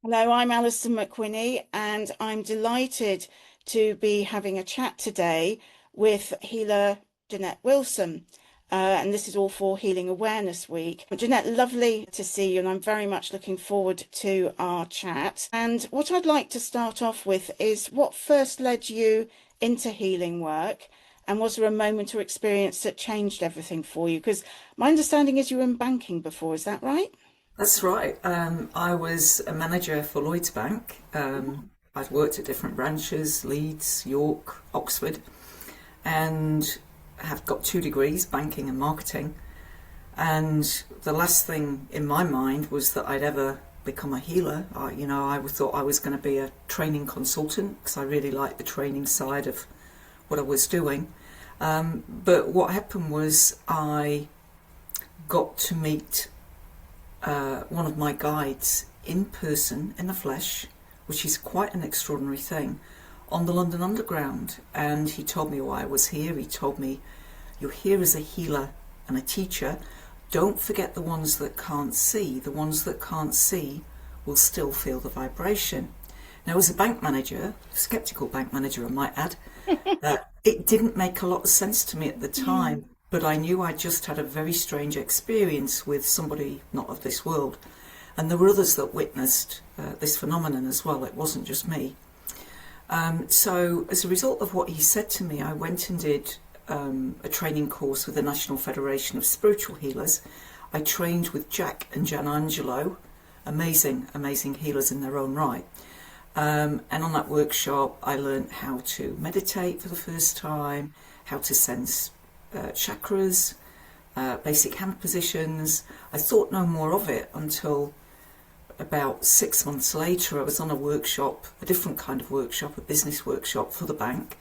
Hello, I'm Alison McWhinnie, and I'm delighted to be having a chat today with healer Jeanette Wilson. And this is all for Healing Awareness Week. Jeanette, lovely to see you, and I'm very much looking forward to our chat. And what I'd like to start off with is what first led you into healing work? And was there a moment or experience that changed everything for you? Because my understanding is you were in banking before, is that right? That's right. I was a manager for Lloyds Bank. I'd worked at different branches, Leeds, York, Oxford, and have got 2 degrees, banking and marketing. And the last thing in my mind was that I'd ever become a healer. I thought I was going to be a training consultant because I really liked the training side of what I was doing. But what happened was I got to meet one of my guides in person, in the flesh, which is quite an extraordinary thing, on the London Underground. And he told me why I was here. He told me, "You're here as a healer and a teacher. Don't forget the ones that can't see. The ones that can't see will still feel the vibration." Now, as a bank manager, skeptical bank manager, I might add, it didn't make a lot of sense to me at the time, but I knew I just had a very strange experience with somebody not of this world. And there were others that witnessed this phenomenon as well. It wasn't just me. So as a result of what he said to me, I went and did a training course with the National Federation of Spiritual Healers. I trained with Jack and Jan Angelo, amazing, amazing healers in their own right. And on that workshop, I learned how to meditate for the first time, how to sense chakras, basic hand positions. I thought no more of it until about 6 months later. I was on a workshop, a different kind of workshop, a business workshop for the bank,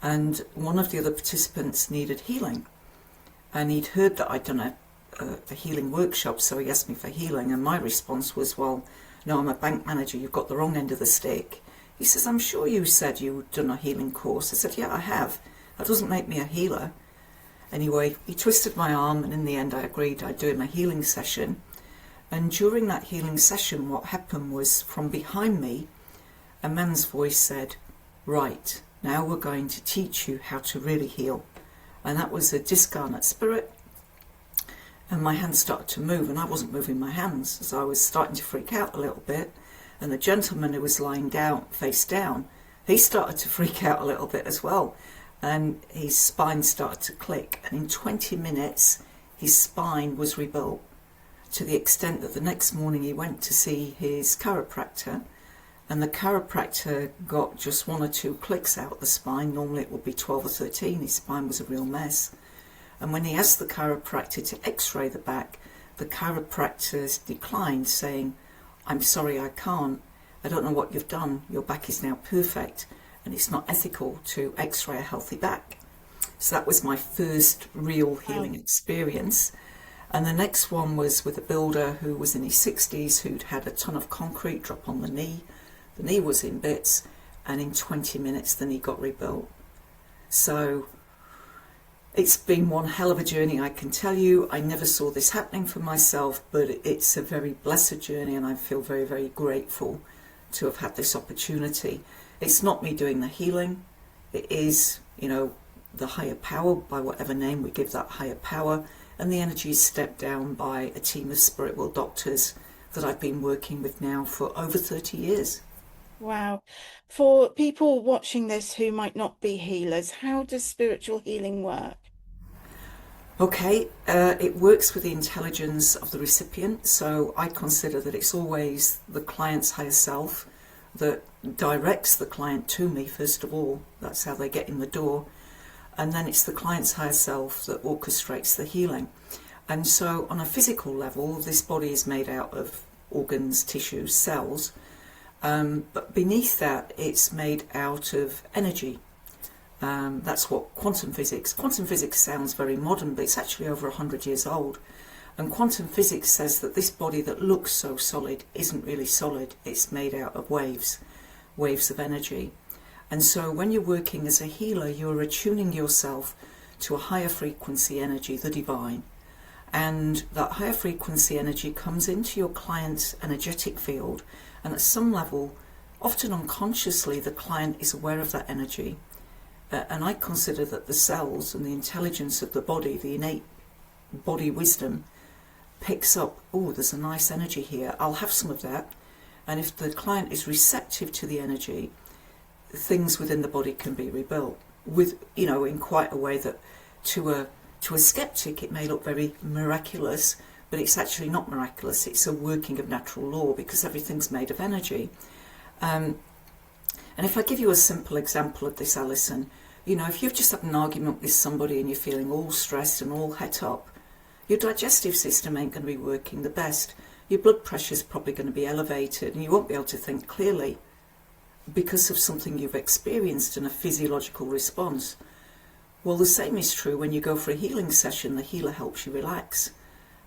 and one of the other participants needed healing. And he'd heard that I'd done a healing workshop, so he asked me for healing, and my response was, "Well, no, I'm a bank manager, you've got the wrong end of the stick." He says, "I'm sure you said you'd done a healing course." I said, "Yeah, I have. That doesn't make me a healer." Anyway, he twisted my arm, and in the end I agreed I'd do him a healing session. And during that healing session, what happened was, from behind me, a man's voice said, "Right, now we're going to teach you how to really heal." And that was a discarnate spirit. And my hands started to move, and I wasn't moving my hands, as I was starting to freak out a little bit. And the gentleman who was lying down, face down, he started to freak out a little bit as well. And his spine started to click. And in 20 minutes, his spine was rebuilt, to the extent that the next morning he went to see his chiropractor, and the chiropractor got just 1 or 2 clicks out the spine. Normally it would be 12 or 13. His spine was a real mess. And when he asked the chiropractor to x-ray the back, the chiropractor declined, saying, "I'm sorry, I can't. I don't know what you've done. Your back is now perfect, and it's not ethical to x-ray a healthy back." So that was my first real healing experience. And the next one was with a builder who was in his 60s, who'd had a ton of concrete drop on the knee. The knee was in bits, and in 20 minutes the knee got rebuilt. So it's been one hell of a journey, I can tell you. I never saw this happening for myself, but it's a very blessed journey, and I feel very, very grateful to have had this opportunity. It's not me doing the healing. It is, the higher power, by whatever name we give that higher power, and the energy is stepped down by a team of spirit world doctors that I've been working with now for over 30 years. Wow. For people watching this who might not be healers, how does spiritual healing work? Okay, it works with the intelligence of the recipient, so I consider that it's always the client's higher self that directs the client to me, first of all. That's how they get in the door. And then it's the client's higher self that orchestrates the healing. And so on a physical level, this body is made out of organs, tissues, cells, but beneath that it's made out of energy. That's what quantum physics sounds very modern, but it's actually over 100 years old. And quantum physics says that this body that looks so solid isn't really solid. It's made out of waves of energy. And so when you're working as a healer, you're attuning yourself to a higher frequency energy, the divine. And that higher frequency energy comes into your client's energetic field And at some level, often unconsciously, the client is aware of that energy. And I consider that the cells and the intelligence of the body, the innate body wisdom, picks up, oh, there's a nice energy here, I'll have some of that. And if the client is receptive to the energy, things within the body can be rebuilt with, in quite a way that to a skeptic it may look very miraculous, but it's actually not miraculous. It's a working of natural law, because everything's made of energy. And if I give you a simple example of this, Alison, if you've just had an argument with somebody and you're feeling all stressed and all het up, your digestive system ain't going to be working the best. Your blood pressure's probably going to be elevated, and you won't be able to think clearly because of something you've experienced in a physiological response. Well, the same is true when you go for a healing session. The healer helps you relax,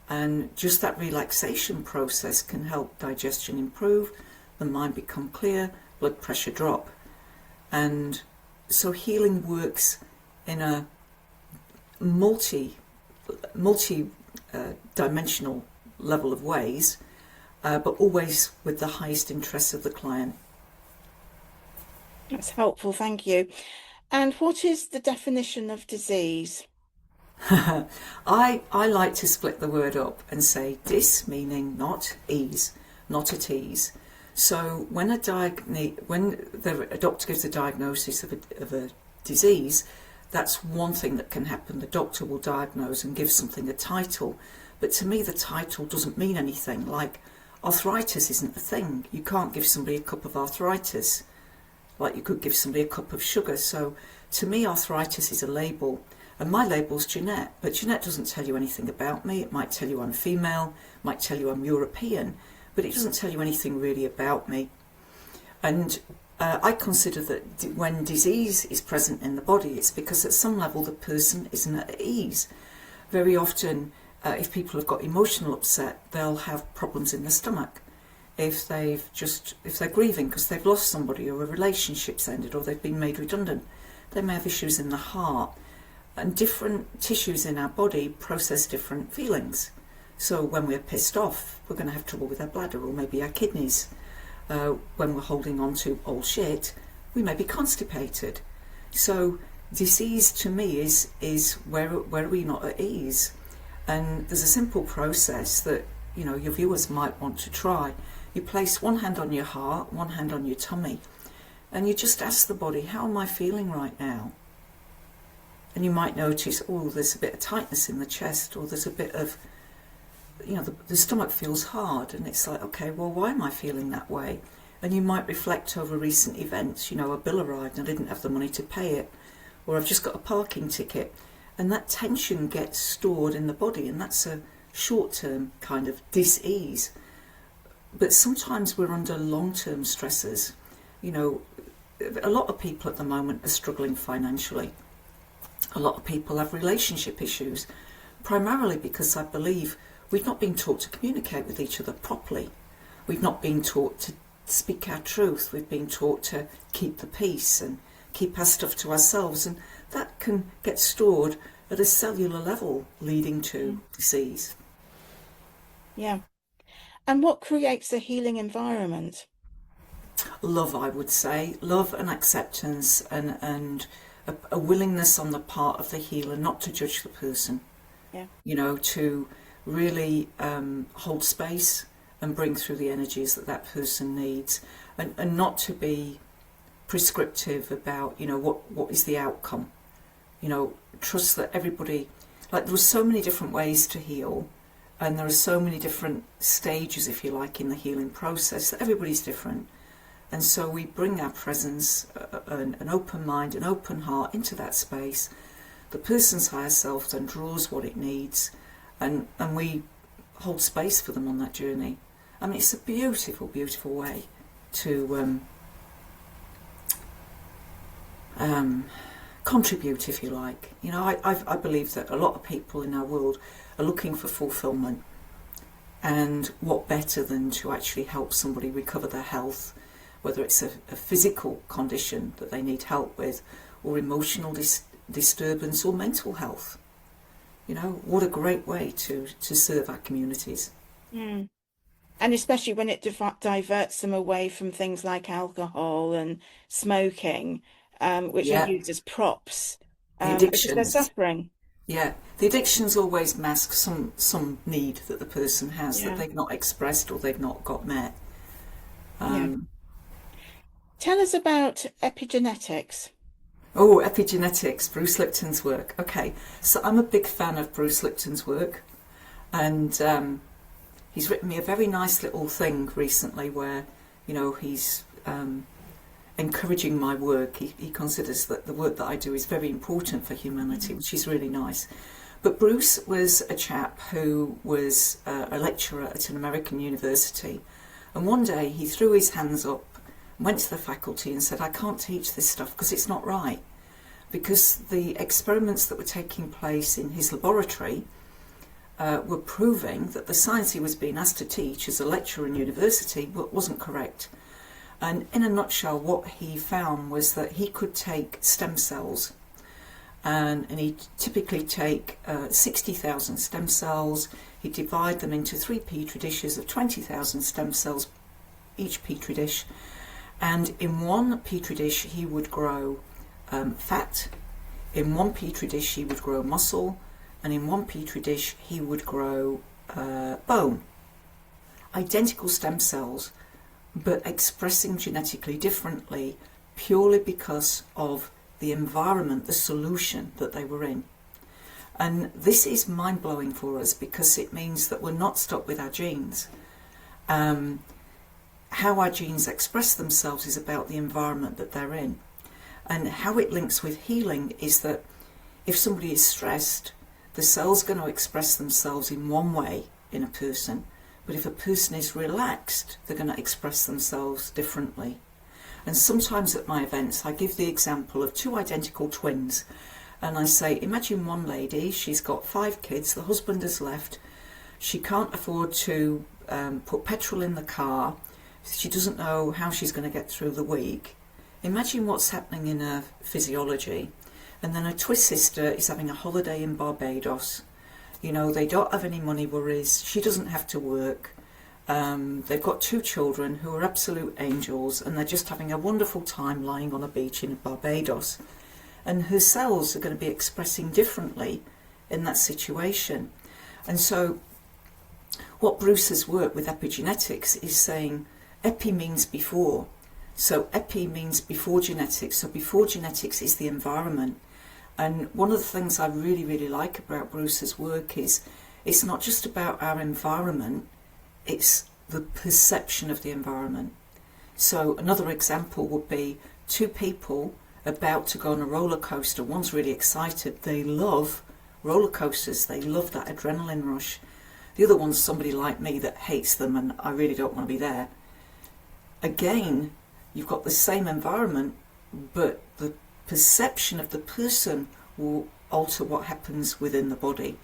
and just that relaxation process can help digestion improve, the mind become clear, blood pressure drop. And so healing works in a multi-dimensional level of ways, but always with the highest interests of the client. That's helpful, thank you. And what is the definition of disease? I like to split the word up and say dis meaning not ease, not at ease. So when a doctor gives a diagnosis of a disease, that's one thing that can happen. The doctor will diagnose and give something a title. But to me, the title doesn't mean anything. Like arthritis isn't a thing. You can't give somebody a cup of arthritis like you could give somebody a cup of sugar. So to me, arthritis is a label. And my label's Jeanette. But Jeanette doesn't tell you anything about me. It might tell you I'm female, might tell you I'm European, but it doesn't tell you anything really about me. And I consider that when disease is present in the body, it's because at some level the person isn't at ease. Very often, if people have got emotional upset, they'll have problems in the stomach. If they're grieving because they've lost somebody, or a relationship's ended, or they've been made redundant, they may have issues in the heart. And different tissues in our body process different feelings. So when we're pissed off, we're going to have trouble with our bladder, or maybe our kidneys. When we're holding on to old shit, we may be constipated. So disease to me is where are we not at ease? And there's a simple process that your viewers might want to try. You place one hand on your heart, one hand on your tummy, and you just ask the body, how am I feeling right now? And you might notice, oh, there's a bit of tightness in the chest, or there's a bit of, the stomach feels hard, and it's like, okay, well, why am I feeling that way? And you might reflect over recent events. A bill arrived and I didn't have the money to pay it, or I've just got a parking ticket, and that tension gets stored in the body, and that's a short-term kind of dis-ease. But sometimes we're under long-term stresses. A lot of people at the moment are struggling financially. A lot of people have relationship issues, primarily because I believe we've not been taught to communicate with each other properly. We've not been taught to speak our truth. We've been taught to keep the peace and keep our stuff to ourselves, and that can get stored at a cellular level, leading to disease. Yeah. And what creates a healing environment? Love, I would say. Love and acceptance, and a willingness on the part of the healer not to judge the person. Yeah. To really hold space and bring through the energies that person needs, and not to be prescriptive about what is the outcome. Trust that everybody, like, there are so many different ways to heal, and there are so many different stages, if you like, in the healing process, that everybody's different. And so we bring our presence, an open mind, an open heart into that space. The person's higher self then draws what it needs, and we hold space for them on that journey. I mean, it's a beautiful, beautiful way to contribute, if you like. I believe that a lot of people in our world are looking for fulfillment, and what better than to actually help somebody recover their health, whether it's a physical condition that they need help with, or emotional disturbance, or mental health. What a great way to serve our communities. Mm. And especially when it diverts them away from things like alcohol and smoking, which are Yeah, used as props, the because they're addictions. suffering. Yeah, the addictions always mask some need that the person has that Yeah, they've not expressed or they've not got met. yeah. Um, Tell us about epigenetics. oh, epigenetics, Bruce Lipton's work. Okay, so I'm a big fan of Bruce Lipton's work, and he's written me a very nice little thing recently where, he's encouraging my work. He considers that the work that I do is very important for humanity, which is really nice. But Bruce was a chap who was a lecturer at an American university, and one day he threw his hands up, went to the faculty and said, I can't teach this stuff because it's not right. Because the experiments that were taking place in his laboratory were proving that the science he was being asked to teach as a lecturer in university wasn't correct. And in a nutshell, what he found was that he could take stem cells, and he'd typically take 60,000 stem cells, he'd divide them into 3 petri dishes of 20,000 stem cells each petri dish, and in one petri dish he would grow fat, in one petri dish he would grow muscle, and in one petri dish he would grow bone. Identical stem cells, but expressing genetically differently purely because of the environment, the solution that they were in. And this is mind-blowing for us because it means that we're not stuck with our genes. How our genes express themselves is about the environment that they're in. And how it links with healing is that if somebody is stressed, the cells are going to express themselves in one way in a person, but if a person is relaxed, they're going to express themselves differently. And sometimes at my events, I give the example of 2 identical twins. And I say, imagine one lady, she's got 5 kids, the husband has left, she can't afford to put petrol in the car, she doesn't know how she's going to get through the week. Imagine what's happening in her physiology. And then her twin sister is having a holiday in Barbados. They don't have any money worries, she doesn't have to work. They've got 2 children who are absolute angels, and they're just having a wonderful time lying on a beach in Barbados. And her cells are going to be expressing differently in that situation. And so what Bruce's work with epigenetics is saying, epi means before. So epi means before genetics. So before genetics is the environment. And one of the things I really, really like about Bruce's work is it's not just about our environment, it's the perception of the environment. So another example would be 2 people about to go on a roller coaster. One's really excited, they love roller coasters, they love that adrenaline rush. The other one's somebody like me that hates them and I really don't want to be there. Again, you've got the same environment, but the perception of the person will alter what happens within the body.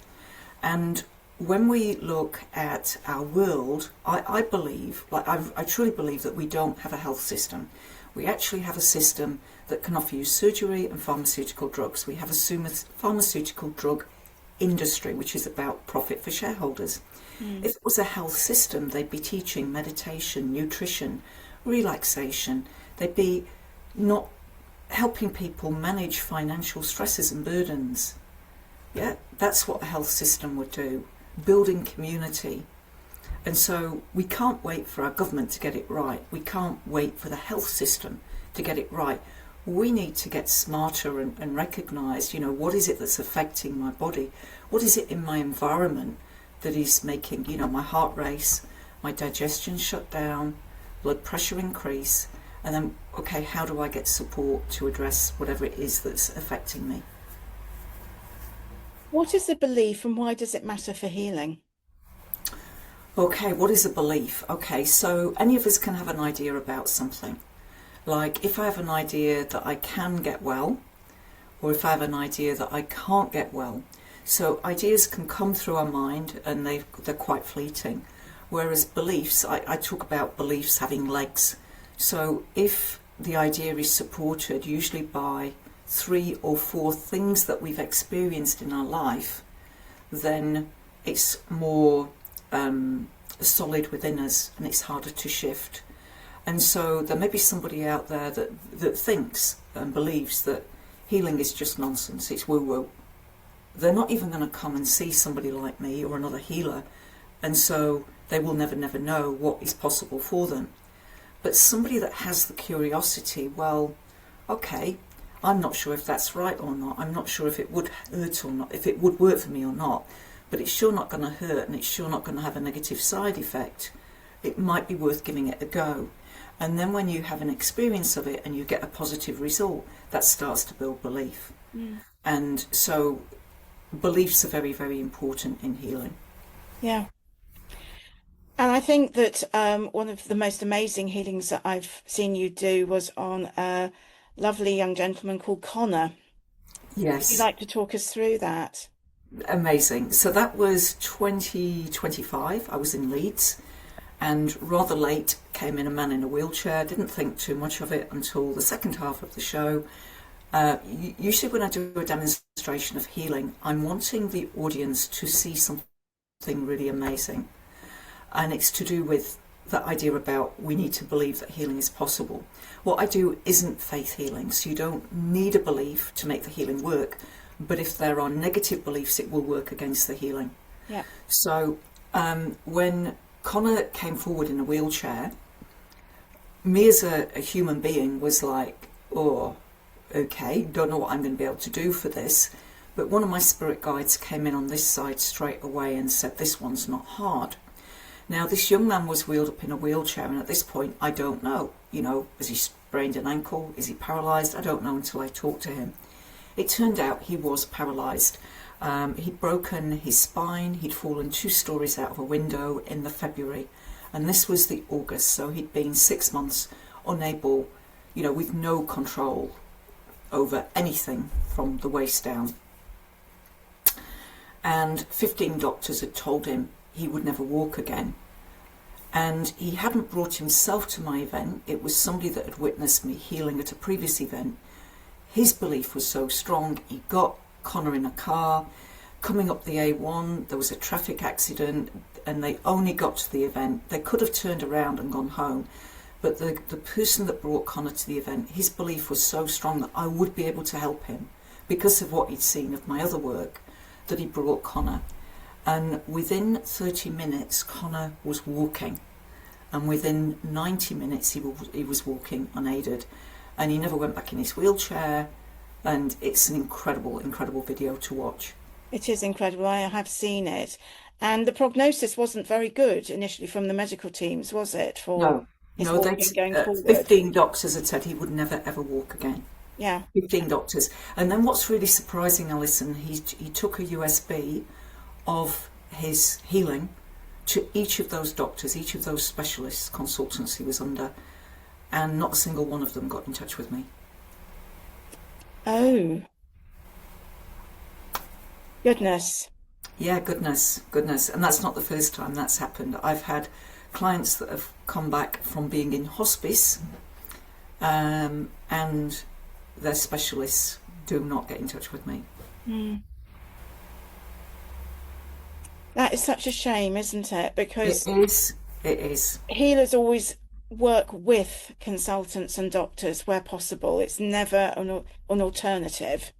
And when we look at our world, I believe, I truly believe that we don't have a health system. We actually have a system that can offer you surgery and pharmaceutical drugs. We have a pharmaceutical drug industry, which is about profit for shareholders. If it was a health system, they'd be teaching meditation, nutrition, relaxation. They'd be not helping people manage financial stresses and burdens. Yeah, that's what a health system would do, building community. And so we can't wait for our government to get it right. We can't wait for the health system to get it right. We need to get smarter and recognise, what is it that's affecting my body? What is it in my environment that is making, my heart race, my digestion shut down, blood pressure increase, and then, okay, how do I get support to address whatever it is that's affecting me? What is the belief and why does it matter for healing? Okay, what is a belief? Okay, so any of us can have an idea about something. Like if I have an idea that I can get well, or if I have an idea that I can't get well. So ideas can come through our mind and they're quite fleeting. Whereas beliefs, I talk about beliefs having legs. So if the idea is supported usually by 3 or 4 things that we've experienced in our life, then it's more solid within us and it's harder to shift. And so there may be somebody out there that thinks and believes that healing is just nonsense, it's woo-woo. They're not even going to come and see somebody like me or another healer, and so they will never know what is possible for them. But somebody that has the curiosity, well, okay, I'm not sure if that's right or not, I'm not sure if it would hurt or not, if it would work for me or not, but it's sure not going to hurt and it's sure not going to have a negative side effect. It might be worth giving it a go. And then when you have an experience of it and you get a positive result, that starts to build belief. And so beliefs are very, very important in healing. Yeah. And I think that one of the most amazing healings that I've seen you do was on a lovely young gentleman called Connor. Would you Yes, like to talk us through that? amazing. So that was 2025. I was in Leeds, and rather late came in a man in a wheelchair. Didn't think too much of it until the second half of the show. Usually when I do a demonstration of healing, I'm wanting the audience to see something really amazing. And it's to do with the idea about we need to believe that healing is possible. What I do isn't faith healing, so you don't need a belief to make the healing work. But if there are negative beliefs, it will work against the healing. Yeah. So when Connor came forward in a wheelchair, me as a human being was like, oh, okay, don't know what I'm going to be able to do for this. But one of my spirit guides came in on this side straight away and said, this one's not hard. Now, this young man was wheeled up in a wheelchair, and at this point, I don't know. You know, has he sprained an ankle? Is he paralysed? I don't know until I talk to him. It turned out he was paralysed. He'd broken his spine. He'd fallen 2 stories out of a window in the February. And this was the August, so he'd been 6 months unable, you know, with no control over anything from the waist down. And 15 doctors had told him he would never walk again. And he hadn't brought himself to my event. It was somebody that had witnessed me healing at a previous event. His belief was so strong, he got Connor in a car. Coming up the A1, there was a traffic accident, and they only got to the event. They could have turned around and gone home. But the person that brought Connor to the event, his belief was so strong that I would be able to help him because of what he'd seen of my other work, that he brought Connor. And within 30 minutes, Connor was walking. And within 90 minutes, he was walking unaided. And he never went back in his wheelchair. And it's an incredible, incredible video to watch. It is incredible. I have seen it. And the prognosis wasn't very good initially from the medical teams, was it, for No, his no, walking going forward? 15 doctors had said he would never, ever walk again. Yeah. 15 doctors. And then what's really surprising, Alison, he took a USB of his healing to each of those doctors, each of those specialists, consultants he was under, and not a single one of them got in touch with me. Oh, goodness. Yeah, goodness. And that's not the first time that's happened. I've had clients that have come back from being in hospice, and their specialists do not get in touch with me. That is such a shame, isn't it? Because It is. healers always work with consultants and doctors where possible. It's never an alternative.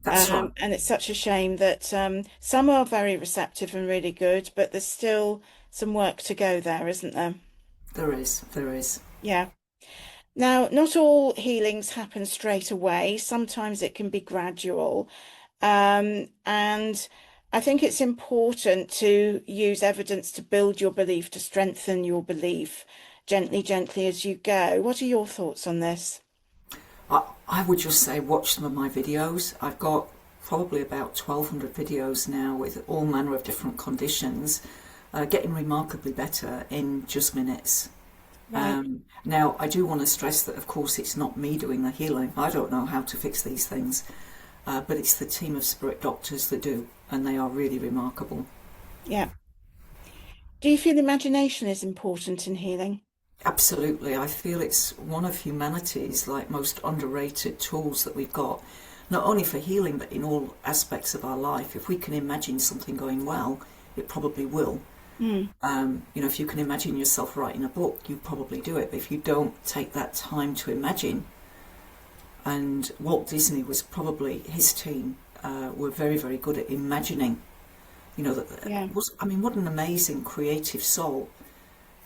That's right. And it's such a shame that some are very receptive and really good, but there's still some work to go there, isn't there? There is. Yeah. Now, not all healings happen straight away. Sometimes it can be gradual. And I think it's important to use evidence to build your belief, to strengthen your belief gently, gently as you go. What are your thoughts on this? I would just say watch some of my videos. I've got probably about 1,200 videos now with all manner of different conditions, getting remarkably better in just minutes. Right. Now, I do want to stress that, of course, it's not me doing the healing. I don't know how to fix these things, but it's the team of spirit doctors that do, and they are really remarkable. Yeah. Do you feel imagination is important in healing? Absolutely. I feel it's one of humanity's most underrated tools that we've got, not only for healing, but in all aspects of our life. If we can imagine something going well, it probably will. Mm. If you can imagine yourself writing a book, you probably do it. But if you don't take that time to imagine, and Walt Disney was probably, his team were very, very good at imagining. Yeah. What an amazing creative soul.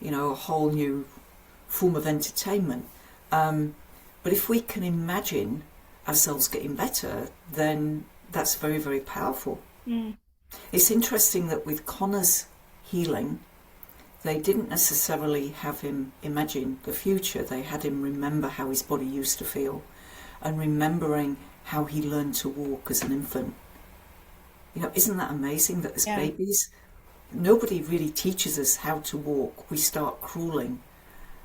A whole new form of entertainment. But if we can imagine ourselves getting better, then that's very, very powerful. Mm. It's interesting that with Connor's healing, they didn't necessarily have him imagine the future. They had him remember how his body used to feel and remembering how he learned to walk as an infant. Isn't that amazing that as babies, nobody really teaches us how to walk. We start crawling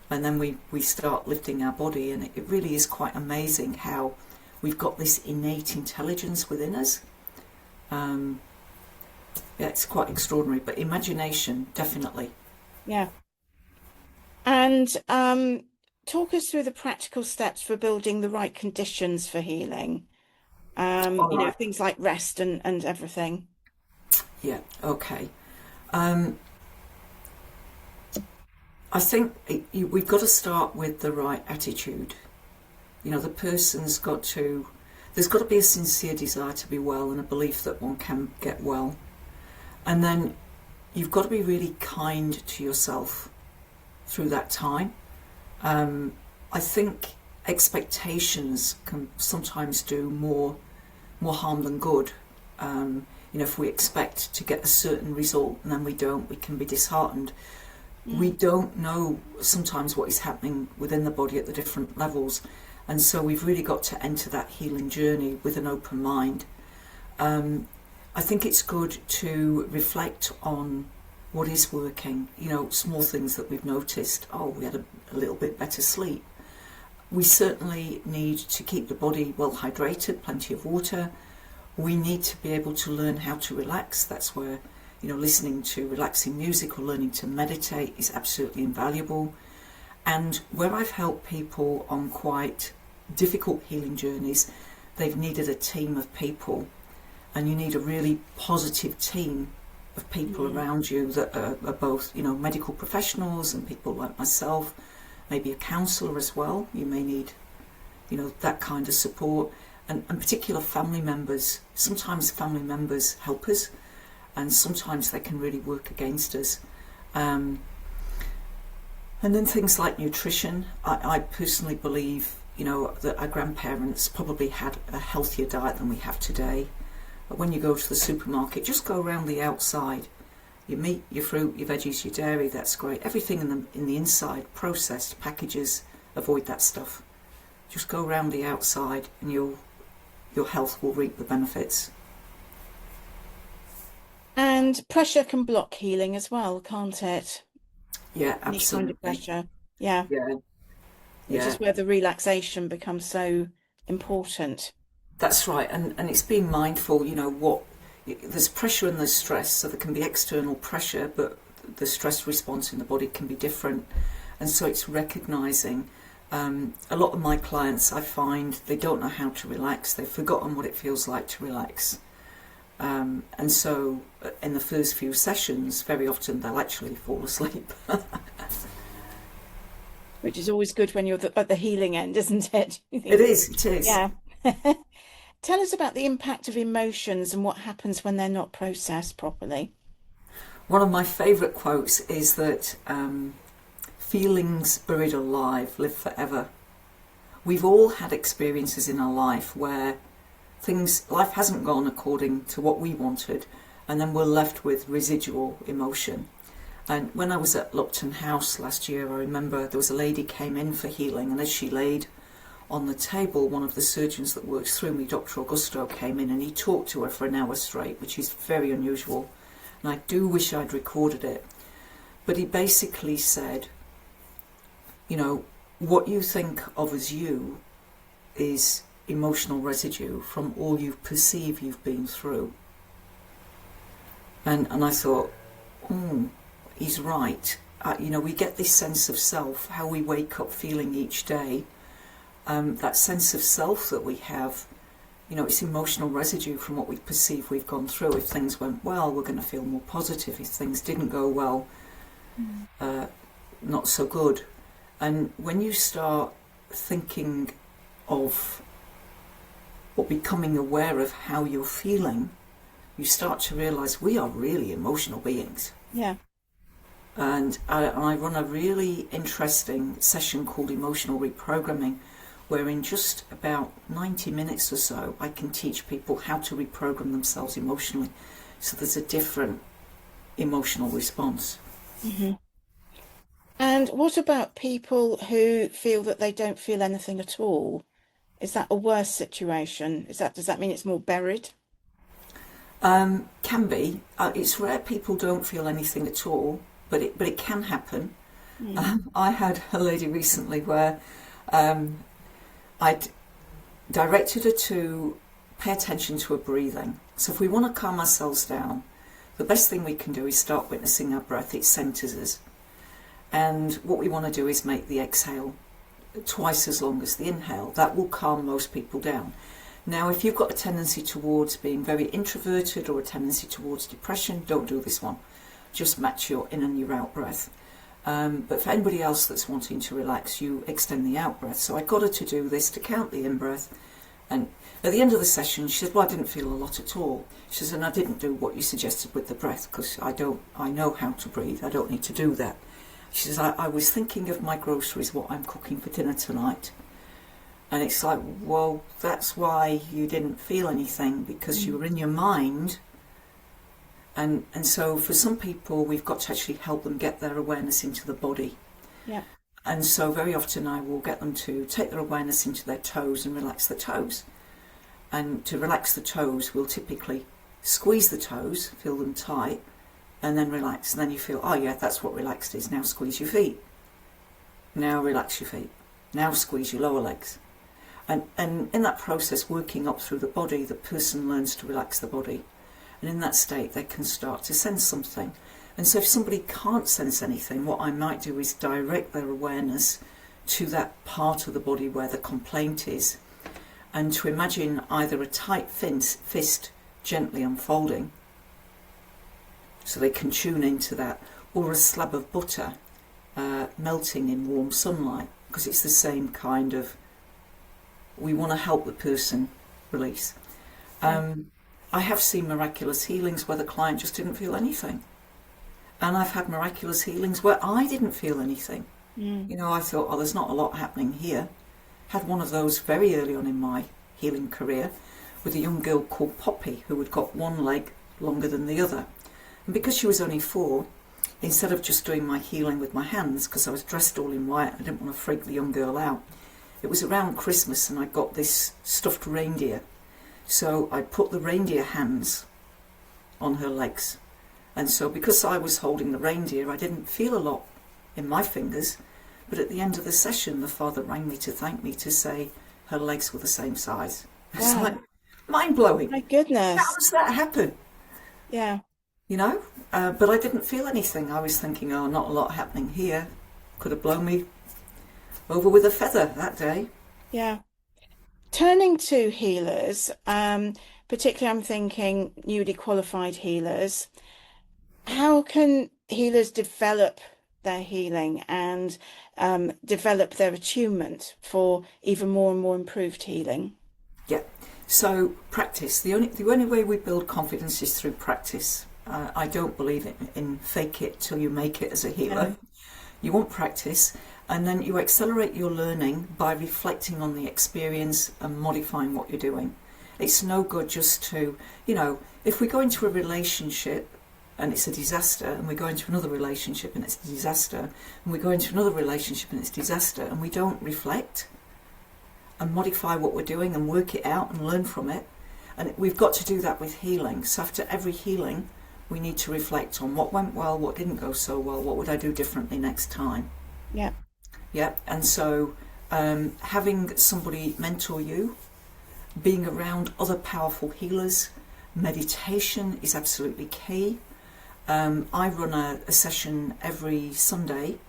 and then we start lifting our body, and it really is quite amazing how we've got this innate intelligence within us. It's quite extraordinary, but imagination, definitely. Yeah. And talk us through the practical steps for building the right conditions for healing. All right. Things like rest and everything. Yeah, okay. I think we've got to start with the right attitude. The person's there's got to be a sincere desire to be well and a belief that one can get well. And then you've got to be really kind to yourself through that time. I think expectations can sometimes do more harm than good. If we expect to get a certain result and then we don't, we can be disheartened. We don't know sometimes what is happening within the body at the different levels, and so we've really got to enter that healing journey with an open mind. I think it's good to reflect on what is working, small things that we've noticed. We had a little bit better sleep. We certainly need to keep the body well hydrated, plenty of water. We need to be able to learn how to relax. That's where, listening to relaxing music or learning to meditate is absolutely invaluable. And where I've helped people on quite difficult healing journeys, they've needed a team of people. And you need a really positive team of people around you that are both, medical professionals and people like myself, maybe a counsellor as well. You may need, that kind of support. And particular family members. Sometimes family members help us, and sometimes they can really work against us. And then things like nutrition. I personally believe, that our grandparents probably had a healthier diet than we have today. But when you go to the supermarket, just go around the outside. Your meat, your fruit, your veggies, your dairy, that's great. Everything in the inside, processed, packages, avoid that stuff. Just go around the outside and your health will reap the benefits. And pressure can block healing as well, can't it? Yeah, Any kind of absolutely. pressure. Yeah. Yeah, Which yeah. is where the relaxation becomes so important. That's right, and it's being mindful, there's pressure and there's stress, so there can be external pressure, but the stress response in the body can be different. And so it's recognising, a lot of my clients, I find, they don't know how to relax, they've forgotten what it feels like to relax. And so in the first few sessions, very often they'll actually fall asleep. Which is always good when you're at the healing end, isn't it? It is. Yeah. Tell us about the impact of emotions and what happens when they're not processed properly. One of my favourite quotes is that feelings buried alive live forever. We've all had experiences in our life where life hasn't gone according to what we wanted, and then we're left with residual emotion. And when I was at Lupton House last year, I remember there was a lady came in for healing, and as she laid on the table, one of the surgeons that works through me, Dr. Augusto, came in and he talked to her for an hour straight, which is very unusual. And I do wish I'd recorded it. But he basically said, what you think of as you is emotional residue from all you perceive you've been through. And I thought, he's right. We get this sense of self, how we wake up feeling each day. That sense of self that we have it's emotional residue from what we perceive we've gone through. If things went well, we're going to feel more positive. If things didn't go well, not so good. And when you start thinking of or becoming aware of how you're feeling, you start to realise we are really emotional beings. Yeah. And I run a really interesting session called Emotional Reprogramming, where in just about 90 minutes or so, I can teach people how to reprogram themselves emotionally. So there's a different emotional response. Mm-hmm. And what about people who feel that they don't feel anything at all? Is that a worse situation? Does that mean it's more buried? Can be. It's rare people don't feel anything at all, but it can happen. I had a lady recently where I'd directed her to pay attention to her breathing. So if we want to calm ourselves down, the best thing we can do is start witnessing our breath. It centres us. And what we want to do is make the exhale twice as long as the inhale. That will calm most people down. Now, if you've got a tendency towards being very introverted or a tendency towards depression, don't do this one. Just match your in and your out breath. But for anybody else that's wanting to relax, you extend the out breath. So I got her to do this, to count the in breath. And at the end of the session, she said, well, I didn't feel a lot at all. She says, and I didn't do what you suggested with the breath because I know how to breathe. I don't need to do that. She says, I was thinking of my groceries, what I'm cooking for dinner tonight. And it's like, well, that's why you didn't feel anything, because you were in your mind. And so for some people, we've got to actually help them get their awareness into the body. Yeah. And so very often I will get them to take their awareness into their toes and relax the toes. And to relax the toes, we'll typically squeeze the toes, feel them tight, and then relax. And then you feel, oh yeah, that's what relaxed is. Now squeeze your feet. Now relax your feet. Now squeeze your lower legs. And in that process, working up through the body, the person learns to relax the body. And in that state, they can start to sense something. And so if somebody can't sense anything, what I might do is direct their awareness to that part of the body where the complaint is, and to imagine either a tight fist gently unfolding, so they can tune into that, or a slab of butter melting in warm sunlight, because it's the same kind of, we want to help the person release. I have seen miraculous healings where the client just didn't feel anything. And I've had miraculous healings where I didn't feel anything. I thought, oh, there's not a lot happening here. Had one of those very early on in my healing career with a young girl called Poppy, who had got one leg longer than the other. And because she was only 4, instead of just doing my healing with my hands, because I was dressed all in white, I didn't want to freak the young girl out. It was around Christmas and I got this stuffed reindeer. So I put the reindeer hands on her legs. And so because I was holding the reindeer, I didn't feel a lot in my fingers. But at the end of the session, the father rang me to thank me, to say her legs were the same size. Wow. It's like mind-blowing. My goodness. How does that happen? Yeah. But I didn't feel anything. I was thinking, oh, not a lot happening here. Could have blown me over with a feather that day. Yeah. Turning to healers, particularly I'm thinking newly qualified healers, how can healers develop their healing and develop their attunement for even more and more improved healing? Yeah. So practice. The only way we build confidence is through practice. I don't believe in fake it till you make it as a healer. No. You want practice, and then you accelerate your learning by reflecting on the experience and modifying what you're doing. It's no good just to, if we go into a relationship and it's a disaster, and we go into another relationship and it's a disaster, and we go into another relationship and it's disaster, and we don't reflect and modify what we're doing and work it out and learn from it. And we've got to do that with healing. So after every healing, we need to reflect on what went well, what didn't go so well, what would I do differently next time. Yeah. And so having somebody mentor you, being around other powerful healers, meditation is absolutely key. I run a session every Sunday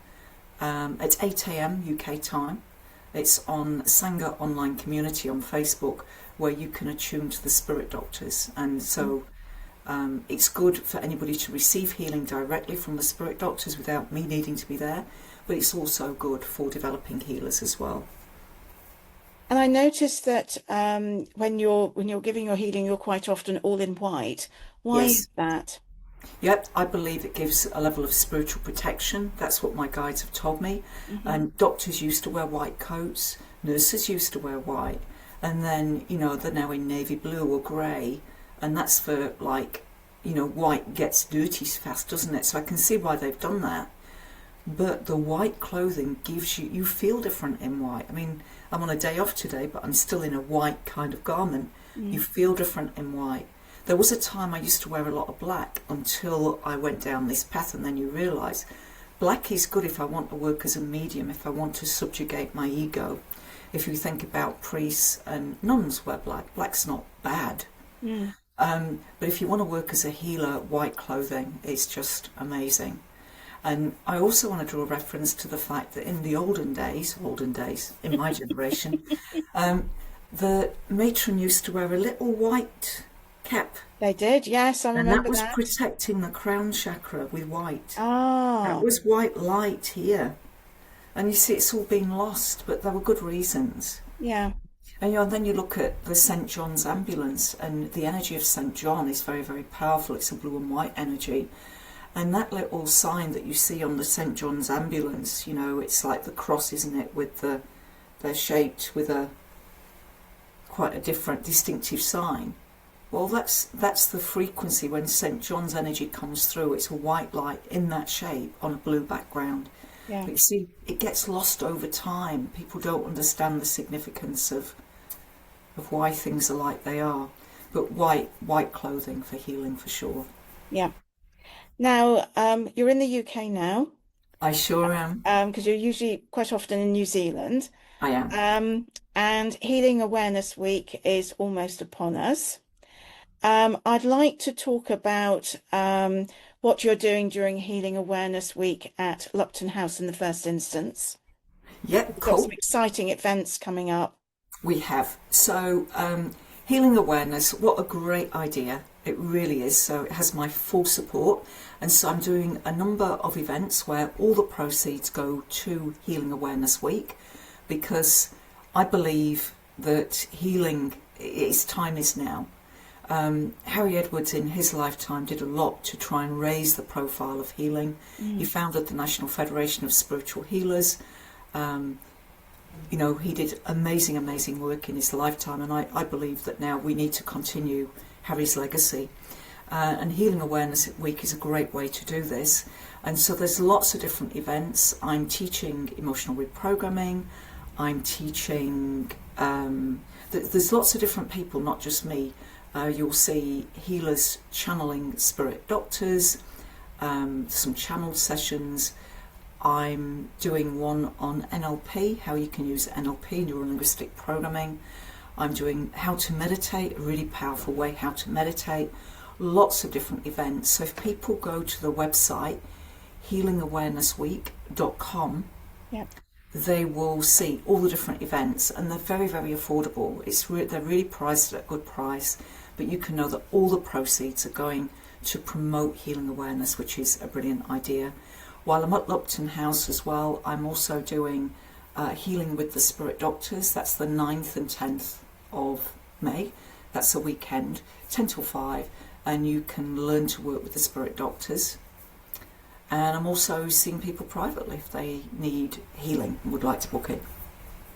at 8 a.m. UK time. It's on Sangha Online Community on Facebook, where you can attune to the spirit doctors. And so it's good for anybody to receive healing directly from the spirit doctors without me needing to be there, but it's also good for developing healers as well. And I noticed that when you're giving your healing, you're quite often all in white. Why Yes. is that? Yep, I believe it gives a level of spiritual protection. That's what my guides have told me. Hmm. And doctors used to wear white coats, nurses used to wear white, and then, they're now in navy blue or grey, and that's for, like, white gets dirty fast, doesn't it? So I can see why they've done that. But the white clothing gives you feel different in white. I mean, I'm on a day off today, but I'm still in a white kind of garment. You Mm. feel different in white. There was a time I used to wear a lot of black until I went down this path, and then you realise black is good if I want to work as a medium, if I want to subjugate my ego. If you think about priests and nuns wear black, black's not bad. Mm. But if you want to work as a healer, white clothing is just amazing. And I also want to draw a reference to the fact that in the olden days, in my generation, the matron used to wear a little white cap, They did, yes, I and that remember was that. protecting the crown chakra with white. That Ah, was white light here. And you see, it's all been lost, but there were good reasons. yeah. And then you look at the St. John's ambulance, and the energy of St. John is very, very powerful. It's a blue and white energy. And that little sign that you see on the St. John's ambulance, it's like the cross, isn't it? With they're shaped with quite a different, distinctive sign. Well, that's the frequency when St. John's energy comes through. It's a white light in that shape on a blue background. Yeah. But you see, it gets lost over time. People don't understand the significance of why things are like they are. But white clothing for healing for sure. Yeah. Now, you're in the UK now, I sure am. because you're usually quite often in New Zealand. I am. And Healing Awareness Week is almost upon us. I'd like to talk about what you're doing during Healing Awareness Week at Lupton House in the first instance. Yeah, We've got some cool. exciting events coming up. We have. So, healing awareness, what a great idea. It really is. So, it has my full support. And so, I'm doing a number of events where all the proceeds go to Healing Awareness Week, because I believe that healing, its time is now. Harry Edwards in his lifetime did a lot to try and raise the profile of healing. He Mm. founded the National Federation of Spiritual Healers. He did amazing work in his lifetime, and I believe that now we need to continue Harry's legacy. And Healing Awareness Week is a great way to do this. And so there's lots of different events. I'm teaching emotional reprogramming. I'm teaching, there's lots of different people, not just me. You'll see healers channeling spirit doctors, some channeled sessions. I'm doing one on NLP, how you can use NLP, neuro-linguistic programming. I'm doing how to meditate, a really powerful way how to meditate. Lots of different events. So if people go to the website healingawarenessweek.com, Yep. they will see all the different events, and they're very, very affordable. They're really priced at a good price, but you can know that all the proceeds are going to promote healing awareness, which is a brilliant idea. While I'm at Lupton House as well, I'm also doing Healing with the Spirit Doctors. That's the 9th and 10th of May. That's a weekend, 10 till 5, and you can learn to work with the Spirit Doctors. And I'm also seeing people privately if they need healing and would like to book it.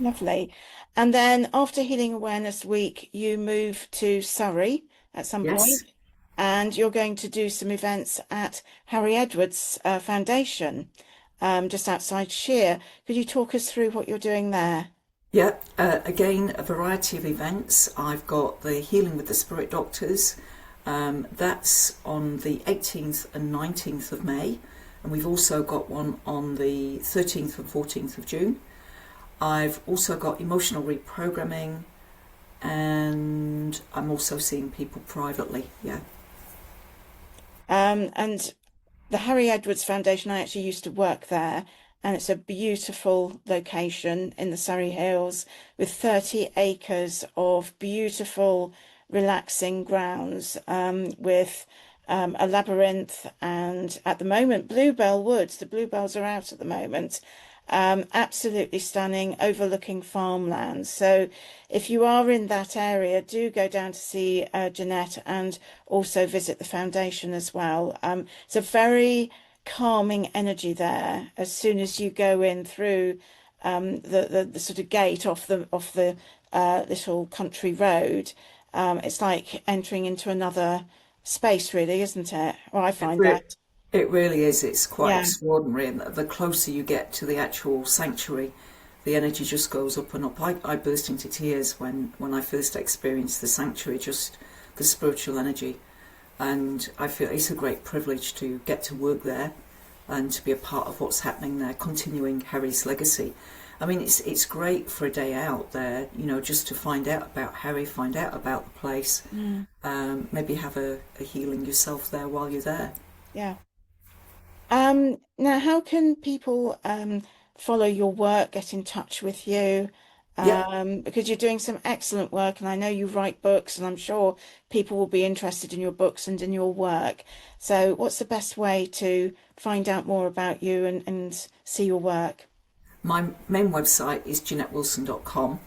Lovely. And then after Healing Awareness Week, you move to Surrey at some Yes. point, and you're going to do some events at Harry Edwards Foundation, just outside Sheer. Could you talk us through what you're doing there? Yeah, again, a variety of events. I've got the Healing with the Spirit Doctors. That's on the 18th and 19th of May. And we've also got one on the 13th and 14th of June. I've also got emotional reprogramming, and I'm also seeing people privately. Yeah. And the Harry Edwards Foundation, I actually used to work there, and it's a beautiful location in the Surrey Hills with 30 acres of beautiful, relaxing grounds, with a labyrinth, and at the moment, bluebell woods. The bluebells are out at the moment. Absolutely stunning, overlooking farmlands. So if you are in that area, do go down to see Jeanette, and also visit the foundation as well. It's a very calming energy there as soon as you go in through the sort of gate off the little country road. It's like entering into another space, really, isn't it? Well, I It, find re- that. it really is. It's quite Yeah, extraordinary. And the closer you get to the actual sanctuary, the energy just goes up and up. I burst into tears when I first experienced the sanctuary, just the spiritual energy. And I feel it's a great privilege to get to work there and to be a part of what's happening there, continuing Harry's legacy. I mean, it's great for a day out there, just to find out about Harry, find out about the place, mm, maybe have a healing yourself there while you're there. yeah. Now, how can people follow your work, get in touch with you? Yep. Because you're doing some excellent work, and I know you write books, and I'm sure people will be interested in your books and in your work. So, what's the best way to find out more about you and see your work? My main website is JeanetteWilson.com,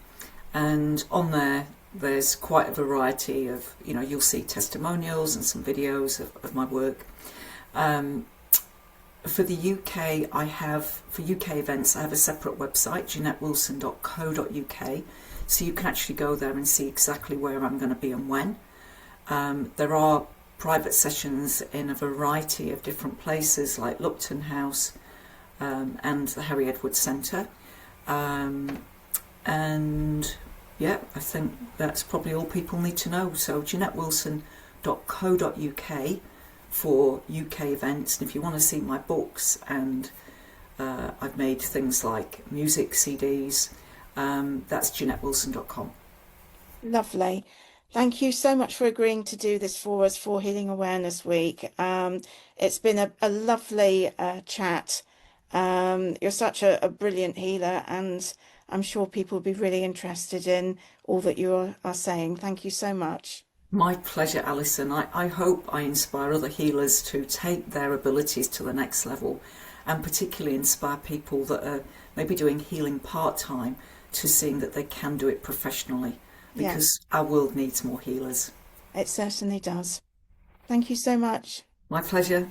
and on there there's quite a variety of, you'll see testimonials and some videos of my work. Um, for the UK, for UK events, I have a separate website, JeanetteWilson.co.uk, so you can actually go there and see exactly where I'm going to be and when. There are private sessions in a variety of different places like Lupton House, and the Harry Edwards Centre. And yeah, I think that's probably all people need to know. So JeanetteWilson.co.uk for UK events. And if you want to see my books, and I've made things like music CDs, that's JeanetteWilson.com. Lovely. Thank you so much for agreeing to do this for us for Healing Awareness Week. It's been a lovely chat. You're such a brilliant healer, and I'm sure people will be really interested in all that are saying. Thank you so much. My pleasure, Alison. I hope I inspire other healers to take their abilities to the next level, and particularly inspire people that are maybe doing healing part-time to seeing that they can do it professionally, because Yes, our world needs more healers. it certainly does. Thank you so much. My pleasure.